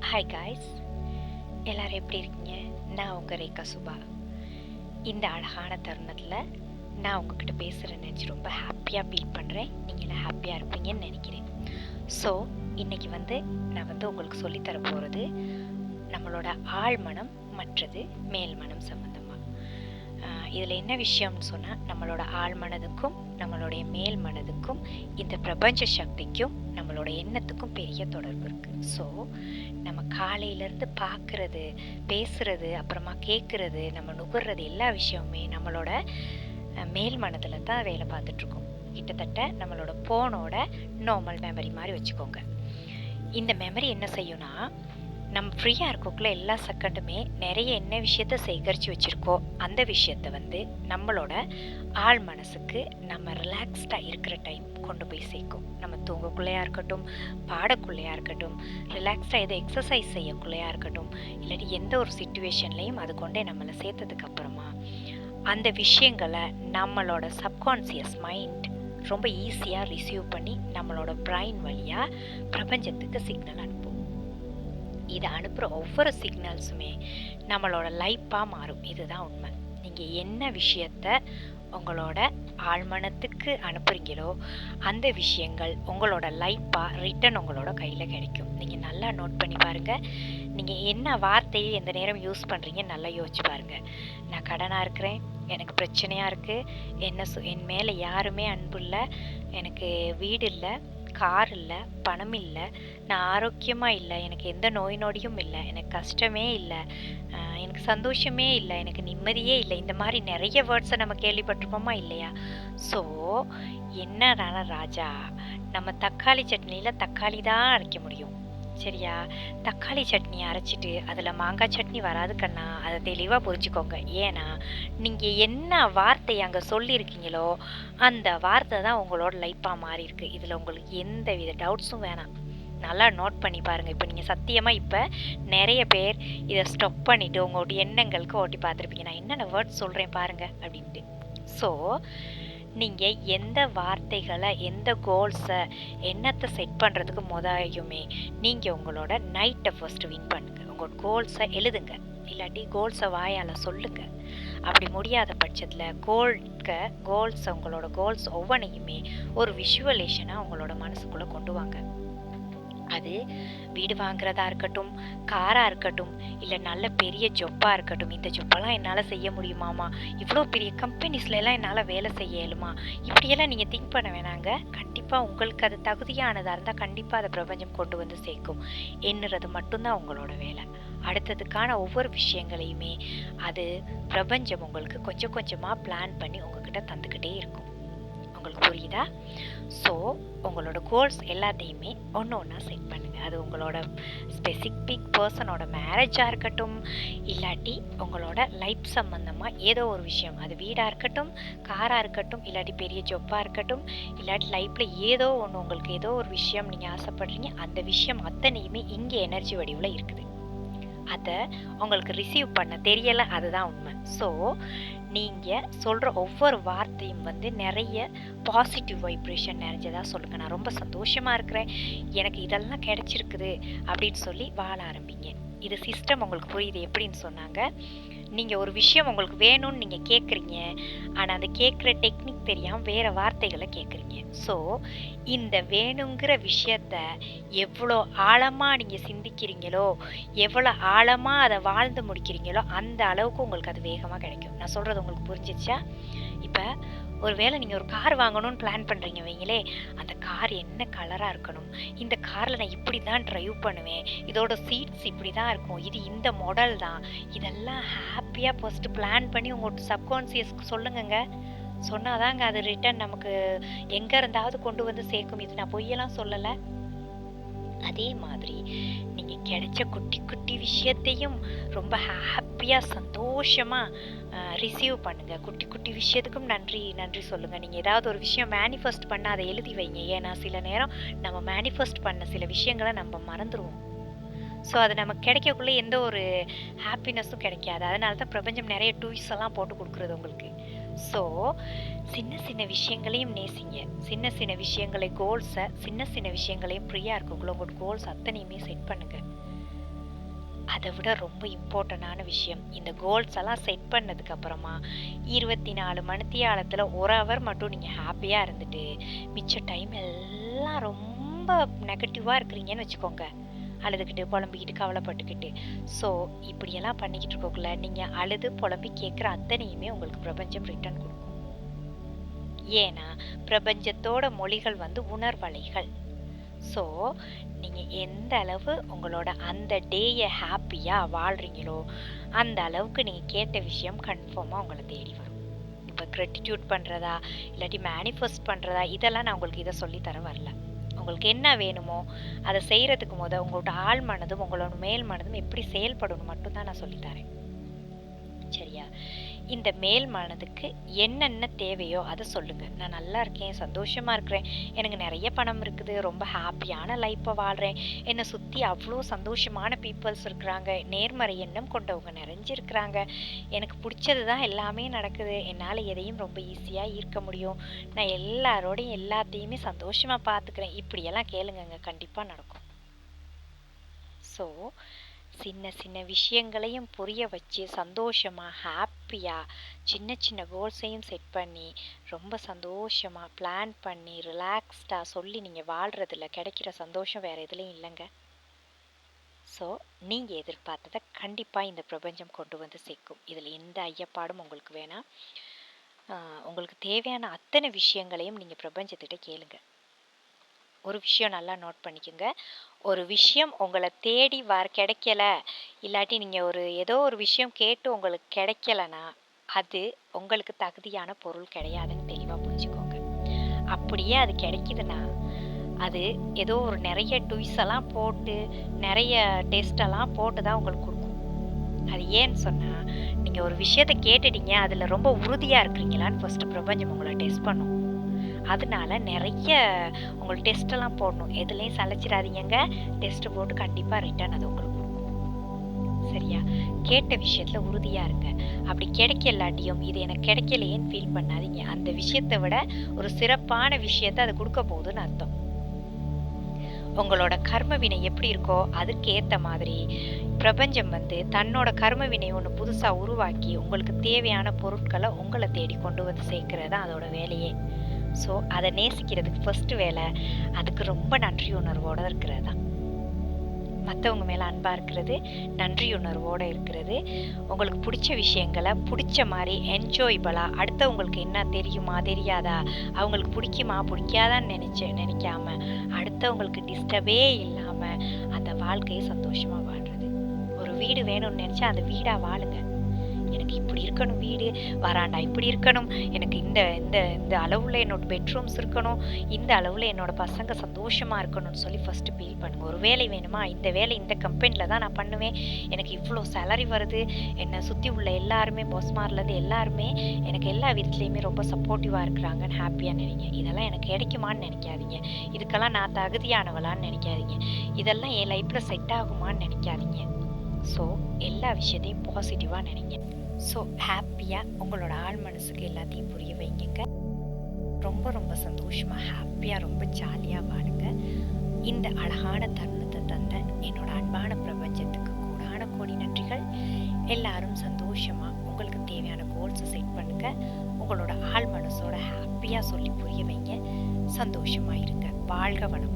Hi guys, எல்லோரும் எப்படி இருக்கீங்க? நான் உங்கள் ரேகா சுபா. இந்த அழகான தருணத்தில் நான் உங்ககிட்ட பேசுகிறேன்னு நினச்சி ரொம்ப ஹாப்பியாக ஃபீல் பண்ணுறேன். நீங்களும் ஹாப்பியாக இருப்பீங்கன்னு நினைக்கிறேன். ஸோ இன்றைக்கி நான் உங்களுக்கு சொல்லித்தர போகிறது நம்மளோட ஆழ்மனம் மற்றது மேல்மனம் சம்மந்தமாக. இதில் என்ன விஷயம்னு சொன்னால், நம்மளோட ஆழ்மனதுக்கும் நம்மளுடைய மேல் மனதுக்கும் இந்த பிரபஞ்ச சக்திக்கும் நம்மளோட எண்ணத்துக்கும் பெரிய தொடர்பு இருக்குது. ஸோ நம்ம காலையிலேருந்து பார்க்குறது, பேசுகிறது, அப்புறமா கேட்குறது, நம்ம நுகர்றது எல்லா விஷயமுமே நம்மளோட மேல் மனதில் தான் வேலை பார்த்துட்ருக்கோம். கிட்டத்தட்ட நம்மளோட ஃபோனோட நார்மல் மெமரி மாதிரி வச்சுக்கோங்க. இந்த மெமரி என்ன செய்யும்னா, நம்ம ஃப்ரீயாக இருக்கக்குள்ள எல்லா செகண்டுமே நிறைய என்ன விஷயத்த சேகரித்து வச்சுருக்கோ அந்த விஷயத்த நம்மளோட ஆழ் மனசுக்கு நம்ம ரிலாக்ஸ்டாக இருக்கிற டைம் கொண்டு போய் சேர்க்கும். நம்ம தூங்கக்குள்ளையாக இருக்கட்டும், பாடக்குள்ளையாக இருக்கட்டும், ரிலாக்ஸ்டாக எதை எக்ஸசைஸ் செய்யக்குள்ளையாக இருக்கட்டும், இல்லாட்டி எந்த ஒரு சிச்சுவேஷன்லையும் அது கொண்டே நம்மளை சேர்த்ததுக்கப்புறமா அந்த விஷயங்களை நம்மளோட சப்கான்சியஸ் மைண்ட் ரொம்ப ஈஸியாக ரிசீவ் பண்ணி நம்மளோட பிரைன் வழியாக பிரபஞ்சத்துக்கு சிக்னல் அனுப்பும். இதை அனுப்புகிற ஒவ்வொரு சிக்னல்ஸுமே நம்மளோட லைஃப்பாக மாறும். இதுதான் உண்மை. நீங்கள் என்ன விஷயத்த உங்களோட ஆழ்மனத்துக்கு அனுப்புகிறீங்களோ அந்த விஷயங்கள் உங்களோட லைஃப்பாக ரிட்டன் உங்களோட கையில் கிடைக்கும். நீங்கள் நல்லா நோட் பண்ணி பாருங்கள். நீங்கள் என்ன வார்த்தையை எந்த நேரம் யூஸ் பண்ணுறீங்கன்னு நல்லா யோசிச்சு பாருங்கள். நான் கடனாக இருக்கிறேன், எனக்கு பிரச்சனையாக இருக்குது, என் மேலே யாருமே அன்பு இல்லை, எனக்கு வீடு இல்லை, கார் இல்லை, பணம் இல்லை, நான் ஆரோக்கியமாக இல்லை, எனக்கு எந்த நோய் நொடியும் இல்லை, எனக்கு கஷ்டமே இல்லை, எனக்கு சந்தோஷமே இல்லை, எனக்கு நிம்மதியே இல்லை, இந்த மாதிரி நிறைய வேர்ட்ஸை நம்ம கேள்விப்பட்டிருப்போமா இல்லையா? ஸோ என்னடான ராஜா, நம்ம தக்காளி சட்னியில் தக்காளி தான் அரைக்க முடியும், சரியா? தக்காளி சட்னி அரைச்சிட்டு அதில் மாங்காய் சட்னி வராது கண்ணா. அதை தெளிவாக புரிஞ்சுக்கோங்க. ஏன்னா நீங்கள் என்ன வார்த்தை அங்கே சொல்லியிருக்கீங்களோ அந்த வார்த்தை தான் உங்களோட லைஃப்பாக மாறி இருக்கு. இதில் உங்களுக்கு எந்த வித டவுட்ஸும் வேணாம். நல்லா நோட் பண்ணி பாருங்கள். இப்போ நீங்கள் சத்தியமாக இப்போ நிறைய பேர் இதை ஸ்டாப் பண்ணிவிட்டு உங்களோட எண்ணங்களுக்கு ஓட்டி பார்த்துருப்பீங்க, நான் என்னென்ன வேர்ட்ஸ் சொல்கிறேன் பாருங்கள் அப்படின்ட்டு. ஸோ நீங்கள் எந்த வார்த்தைகளை, எந்த கோல்ஸை, எண்ணத்தை செட் பண்ணுறதுக்கு முதலையுமே நீங்கள் உங்களோட நைட்டை ஃபர்ஸ்ட்டு வின் பண்ணுங்கள். உங்களோட கோல்ஸை எழுதுங்க, இல்லாட்டி கோல்ஸை வாயால் சொல்லுங்கள். அப்படி முடியாத பட்சத்தில் கோல்ஸை, உங்களோட கோல்ஸ் ஒவ்வொன்றையுமே ஒரு விஷுவலேஷனாக உங்களோட மனசுக்குள்ளே கொண்டு வாங்க. அது வீடு வாங்குறதா இருக்கட்டும், காராக இருக்கட்டும், இல்லை நல்ல பெரிய ஜொப்பாக இருக்கட்டும். இந்த ஜொப்பெல்லாம் என்னால் செய்ய முடியுமாமா, இவ்வளோ பெரிய கம்பெனிஸ்லாம் என்னால் வேலை செய்ய இயலுமா, இப்படியெல்லாம் நீங்கள் திங்க் பண்ண வேணாங்க. கண்டிப்பாக உங்களுக்கு அது தகுதியானதாக இருந்தால் கண்டிப்பாக அதை பிரபஞ்சம் கொண்டு வந்து சேர்க்கும். எண்ணுறது மட்டும்தான் உங்களோட வேலை. அடுத்ததுக்கான ஒவ்வொரு விஷயங்களையுமே அது பிரபஞ்சம் உங்களுக்கு கொஞ்சம் கொஞ்சமாக பிளான் பண்ணி உங்ககிட்ட தந்துக்கிட்டே இருக்கும். உங்களுக்கு புரியுதா? ஸோ உங்களோட கோல்ஸ் எல்லாத்தையுமே ஒன்று ஒன்றா செட் பண்ணுங்கள். அது உங்களோட ஸ்பெசிஃபிக் பர்சனோட மேரேஜாக இருக்கட்டும், இல்லாட்டி உங்களோட லைஃப் சம்மந்தமாக ஏதோ ஒரு விஷயம், அது வீடாக இருக்கட்டும், காராக இருக்கட்டும், இல்லாட்டி பெரிய ஜொப்பாக இருக்கட்டும், இல்லாட்டி லைஃப்பில் ஏதோ ஒன்று உங்களுக்கு ஏதோ ஒரு விஷயம் நீங்கள் ஆசைப்படுறீங்க, அந்த விஷயம் அத்தனையுமே இங்கே எனர்ஜி வடிவில் இருக்குது. அதை உங்களுக்கு ரிசீவ் பண்ண தெரியலை, அதுதான் உண்மை. ஸோ நீங்கள் சொல்கிற ஒவ்வொரு வார்த்தையும் நிறைய பாசிட்டிவ் வைப்ரேஷன் நிறைஞ்சதாக சொல்லுங்கள். நான் ரொம்ப சந்தோஷமாக இருக்கிறேன், எனக்கு இதெல்லாம் கிடைச்சிருக்குது அப்படின்னு சொல்லி வாழ ஆரம்பிங்க. இது சிஸ்டம் உங்களுக்கு புரியுது எப்படின்னு சொன்னாங்க. நீங்கள் ஒரு விஷயம் உங்களுக்கு வேணும்னு நீங்கள் கேட்குறீங்க, ஆனால் அந்த கேட்குற டெக்னிக் தெரியாமல் வேறு வார்த்தைகளை கேட்குறீங்க. ஸோ இந்த வேணுங்கிற விஷயத்த எவ்வளோ ஆழமாக நீங்கள் சிந்திக்கிறீங்களோ, எவ்வளோ ஆழமாக அதை வாழ்ந்து முடிக்கிறீங்களோ அந்த அளவுக்கு உங்களுக்கு அது வேகமாக கிடைக்கும். நான் சொல்கிறது உங்களுக்கு புரிஞ்சிச்சா? இப்போ ஒரு வேளை நீங்கள் ஒரு கார் வாங்கணும்னு பிளான் பண்ணுறீங்க வைங்களே, அந்த கார் என்ன கலராக இருக்கணும், இந்த காரில் நான் இப்படி தான் ட்ரைவ் பண்ணுவேன், இதோட சீட்ஸ் இப்படி தான் இருக்கும், இது இந்த மாடல் தான், இதெல்லாம் ஹாப்பியாக ஃபஸ்ட்டு பிளான் பண்ணி உங்களோட சப்கான்சியஸ்க்கு சொல்லுங்கங்க. சொன்னாதாங்க அது ரிட்டன் நமக்கு எங்கே இருந்தாவது கொண்டு வந்து சேர்க்கும். இது நான் பொய்யெல்லாம் சொல்லலை. அதே மாதிரி நீங்கள் கிடைச்ச குட்டி குட்டி விஷயத்தையும் ரொம்ப ஹாப்பியாக சந்தோஷமாக ரிசீவ் பண்ணுங்கள். குட்டி குட்டி விஷயத்துக்கும் நன்றி சொல்லுங்கள். நீங்கள் ஏதாவது ஒரு விஷயம் மேனிஃபெஸ்ட் பண்ண அதை எழுதி வைங்க. ஏன்னா சில நேரம் நம்ம மேனிஃபெஸ்ட் பண்ண சில விஷயங்களை நம்ம மறந்துடுவோம். ஸோ அது நமக்கு கிடைக்கக்குள்ளே எந்த ஒரு ஹாப்பினஸும் கிடைக்காது. அதனால தான் பிரபஞ்சம் நிறைய டூல்ஸ் எல்லாம் போட்டு கொடுக்குறது உங்களுக்கு. ஸோ சின்ன சின்ன விஷயங்களையும் நேசிங்க. சின்ன சின்ன விஷயங்களை கோல்ஸை, சின்ன சின்ன விஷயங்களையும் ஃப்ரீயாக இருக்கக்குள்ள உங்களோட கோல்ஸ் அத்தனையுமே செட் பண்ணுங்கள். அதை விட ரொம்ப இம்பார்ட்டண்டான விஷயம், இந்த கோல்ஸ் எல்லாம் செட் பண்ணதுக்கு அப்புறமா 24 மணித்தியாலத்தில் 1 ஹவர் மட்டும் நீங்கள் ஹாப்பியாக இருந்துட்டு மிச்ச டைம் எல்லாம் ரொம்ப நெகட்டிவாக இருக்கிறீங்கன்னு வச்சுக்கோங்க. அழுதுகிட்டு புலம்பிக்கிட்டு கவலைப்பட்டுக்கிட்டு. ஸோ இப்படியெல்லாம் பண்ணிக்கிட்டு இருக்கக்குள்ள நீங்கள் அழுது புலம்பி கேட்குற அத்தனையுமே உங்களுக்கு பிரபஞ்சம் ரிட்டர்ன் கொடுக்கும். ஏன்னா பிரபஞ்சத்தோட மொழிகள் உணர்வலைகள். ஸோ நீங்கள் எந்த அளவு உங்களோட அந்த டேயை ஹாப்பியாக வாழ்கிறீங்களோ அந்த அளவுக்கு நீங்கள் கேட்ட விஷயம் கன்ஃபார்மாக உங்களை தேடி வரும். இப்போ கிராட்டிடியூட் பண்ணுறதா இல்லாட்டி மேனிஃபெஸ்ட் பண்ணுறதா இதெல்லாம் நான் உங்களுக்கு இதை சொல்லித்தர வரல. உங்களுக்கு என்ன வேணுமோ அதை செய்கிறதுக்கு உங்களோட ஆள் மனதும் உங்களோட மேல் மனதும் எப்படி செயல்படணும் மட்டும்தான் நான் சொல்லித்தரேன். சரியா? இந்த மேல் மனதுக்கு என்னென்ன தேவையோ அதை சொல்லுங்கள். நான் நல்லா இருக்கேன், சந்தோஷமாக இருக்கிறேன், எனக்கு நிறைய பணம் இருக்குது, ரொம்ப ஹாப்பியான லைஃப்பை வாழ்கிறேன், என்னை சுற்றி அவ்வளோ சந்தோஷமான பீப்புள்ஸ் இருக்கிறாங்க, நேர்மறை எண்ணம் கொண்டவங்க நிறைஞ்சிருக்கிறாங்க, எனக்கு பிடிச்சது தான் எல்லாமே நடக்குது, என்னால் எதையும் ரொம்ப ஈஸியாக ஈர்க்க முடியும், நான் எல்லாரோடையும் எல்லாத்தையுமே சந்தோஷமாக பார்த்துக்கிறேன். இப்படியெல்லாம் கேளுங்கங்க, கண்டிப்பாக நடக்கும். ஸோ சின்ன சின்ன விஷயங்களையும் புரிய வச்சு சந்தோஷமாக ஹாப்பியாக சின்ன சின்ன கோல்ஸையும் செட் பண்ணி ரொம்ப சந்தோஷமாக பிளான் பண்ணி ரிலாக்ஸ்டாக சொல்லி நீங்கள் வாழ்கிறதுல கிடைக்கிற சந்தோஷம் வேறு எதுலேயும் இல்லைங்க. ஸோ நீங்கள் எதிர்பார்த்ததை கண்டிப்பாக இந்த பிரபஞ்சம் கொண்டு வந்து சேர்க்கும். இதில் எந்த ஐயப்பாடும் உங்களுக்கு வேணாம். உங்களுக்கு தேவையான அத்தனை விஷயங்களையும் நீங்கள் பிரபஞ்சத்திட்ட கேளுங்க. ஒரு விஷயம் நல்லா நோட் பண்ணிக்கோங்க, ஒரு விஷயம் உங்களை தேடி கிடைக்கல, இல்லாட்டி நீங்கள் ஏதோ ஒரு விஷயம் கேட்டு உங்களுக்கு கிடைக்கலனா அது உங்களுக்கு தகுதியான பொருள் கிடையாதுன்னு தெளிவாக புரிஞ்சுக்கோங்க. அப்படியே அது கிடைக்குதுன்னா அது ஏதோ நிறைய ட்விஸ்ட் எல்லாம் போட்டு நிறைய டெஸ்டெல்லாம் போட்டு தான் உங்களுக்கு கொடுக்கும். அது ஏன்னு சொன்னால் நீங்கள் ஒரு விஷயத்தை கேட்டுட்டீங்க, அதில் ரொம்ப உறுதியாக இருக்கிறீங்களான்னு ஃபஸ்ட்டு பிரபஞ்சம் உங்களை டெஸ்ட் பண்ணும். அதனால நிறைய உங்களுக்கு டெஸ்ட்டெல்லாம் போடணும். எதுலேயும் சளைச்சிடாதீங்க, டெஸ்ட்டு போட்டு கண்டிப்பாக ரிட்டர்ன் அது உங்களுக்கு கொடுக்கும். சரியா? கேட்ட விஷயத்தில் உறுதியாக இருங்க. அப்படி கிடைக்கலாட்டியும் இது எனக்கு கிடைக்கலையேன்னு ஃபீல் பண்ணாதீங்க. அந்த விஷயத்தை விட ஒரு சிறப்பான விஷயத்தை அது கொடுக்க போகுதுன்னு அர்த்தம். உங்களோட கர்ம வினை எப்படி இருக்கோ அதுக்கு ஏற்ற மாதிரி பிரபஞ்சம் தன்னோட கர்ம வினை ஒன்று புதுசாக உருவாக்கி உங்களுக்கு தேவையான பொருட்களை உங்களை தேடி கொண்டு வந்து சேர்க்கிறது தான் அதோட வேலையே. ஸோ அதை நேசிக்கிறதுக்கு ஃபஸ்ட்டு வேலை அதுக்கு ரொம்ப நன்றி உணர்வோடு இருக்கிறது தான். மற்றவங்க மேலே அன்பாக இருக்கிறது, நன்றி உணர்வோடு இருக்கிறது, உங்களுக்கு பிடிச்ச விஷயங்களை பிடிச்ச மாதிரி என்ஜாய்பலாக அடுத்தவங்களுக்கு என்ன தெரியுமா தெரியாதா, அவங்களுக்கு பிடிக்குமா பிடிக்காதான்னு நினைக்காம அடுத்தவங்களுக்கு டிஸ்டர்பே இல்லாமல் அந்த வாழ்க்கையை சந்தோஷமாக வாழ்கிறது. ஒரு வீடு வேணும்னு நினச்சா அந்த வீடாக வாழுங்க. எனக்கு இப்படி இருக்கணும், வீடு வராண்டா இப்படி இருக்கணும், எனக்கு இந்த இந்த இந்த அளவில் என்னோட பெட்ரூம்ஸ் இருக்கணும், இந்த அளவில் என்னோட பசங்க சந்தோஷமாக இருக்கணும்னு சொல்லி ஃபஸ்ட்டு ஃபீல் பண்ணுங்கள். ஒரு வேலை வேணுமா, இந்த வேலை இந்த கம்பெனியில் தான் நான் பண்ணுவேன், எனக்கு இவ்வளோ சேலரி வருது, என்னை சுற்றி உள்ள எல்லாருமே பாஸ்மார்லேருந்து எல்லாருமே எனக்கு எல்லா விதத்துலேயுமே ரொம்ப சப்போர்ட்டிவாக இருக்கிறாங்கன்னு ஹாப்பியாக நினைங்க. இதெல்லாம் எனக்கு கிடைக்குமான்னு நினைக்காதீங்க, இதுக்கெல்லாம் நான் தகுதியானவளான்னு நினைக்காதீங்க, இதெல்லாம் என் லைஃப்பில் செட் ஆகுமான்னு நினைக்காதீங்க. ஸோ எல்லா விஷயத்தையும் பாசிட்டிவாக நினைங்க. ஸோ ஹாப்பியாக உங்களோட ஆள் மனசுக்கு எல்லாத்தையும் புரிய வைங்க. ரொம்ப ரொம்ப சந்தோஷமாக ஹாப்பியாக ரொம்ப ஜாலியாக வாழுங்க. இந்த அழகான தருணத்தை தந்த என்னோட அன்பான பிரபஞ்சத்துக்கு கூடான கோடி நன்றிகள். எல்லாரும் சந்தோஷமாக உங்களுக்கு தேவையான கோல்ஸை செட் பண்ணுங்க. உங்களோட ஆள் மனசோட ஹாப்பியாக சொல்லி புரிய வைங்க. சந்தோஷமாக இருங்க. வாழ்க வளம்.